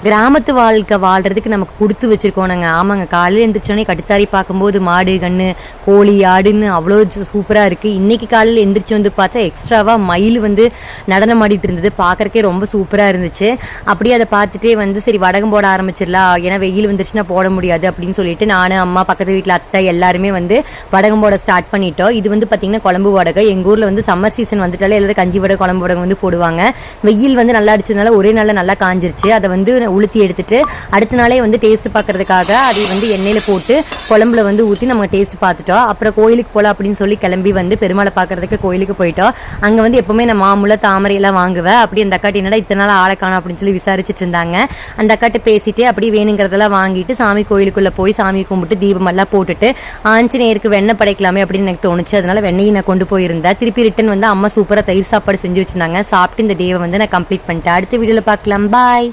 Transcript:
கிராமத்து வாழ்க்கை வாழ்றதுக்கு நமக்கு கொடுத்து வச்சிருக்கோம் நாங்கள். ஆமாங்க, காலையில் எழுந்திரிச்சோன்னே கட்டுத்தாரி பார்க்கும்போது மாடு கன்று கோழி ஆடுன்னு அவ்வளோ சூப்பராக இருக்குது. இன்றைக்கி காலையில் எழுந்திரிச்சு வந்து பார்த்தா எக்ஸ்ட்ராவாக மயில் வந்து நடனம் ஆடிட்டு இருந்தது. பார்க்குறக்கே ரொம்ப சூப்பராக இருந்துச்சு. அப்படியே அதை பார்த்துட்டே வந்து சரி வடகம் போட ஆரம்பிச்சிடலாம், ஏன்னா வெயில் வந்துருச்சுன்னா போட முடியாது அப்படின்னு சொல்லிட்டு நான் அம்மா பக்கத்து வீட்டில் அத்தை எல்லாருமே வந்து வடகம் போட ஸ்டார்ட் பண்ணிட்டோம். இது வந்து பார்த்திங்கன்னா குழம்பு வடகை. எங்கள் ஊரில் வந்து சம்மர் சீசன் வந்துட்டாலே எல்லாரும் கஞ்சி வடை குழம்பு வடகம் வந்து போடுவாங்க. வெயில் வந்து நல்லா அடிச்சதுனால ஒரே நாளில் நல்லா காஞ்சிருச்சு. அதை வந்து உளுத்தி எடுத்துட்டு அடுத்த நாளே வந்து டேஸ்ட் பார்க்கறதுக்காக அதை வந்து எண்ணெயில் போட்டு குழம்புல வந்து ஊற்றி நம்ம டேஸ்ட் பார்த்துட்டோம். அப்புறம் கோயிலுக்கு போகலாம் அப்படின்னு சொல்லி கிளம்பி வந்து பெருமாளை பார்க்கறதுக்கு கோயிலுக்கு போயிட்டோம். அங்கே வந்து எப்பவுமே நான் மாமுள்ள தாமரை எல்லாம் வாங்குவேன். அப்படி அந்த அக்காட்டி என்னடா இத்தனை நாள் ஆளை காணோம் அப்படின்னு சொல்லி விசாரிச்சுட்டு இருந்தாங்க. அந்த அக்காட்ட பேசிட்டு அப்படி வேணுங்கிறதெல்லாம் வாங்கிட்டு சாமி கோயிலுக்குள்ளே போய் சாமி கும்பிட்டு தீபமெல்லாம் போட்டுட்டு ஆஞ்சநேயருக்கு வெண்ணெய் படைக்கலாமே அப்படின்னு எனக்கு தோணுச்சு. அதனால வெண்ணெயை நான் கொண்டு போயிருந்தேன். திருப்பி ரிட்டன் வந்து அம்மா சூப்பராக தயிர் சாப்பாடு செஞ்சு வச்சிருந்தாங்க. சாப்பிட்டு இந்த டேவை வந்து நான் கம்ப்ளீட் பண்ணிட்டேன். அடுத்த வீடியோவில் பார்க்கலாம். பாய்.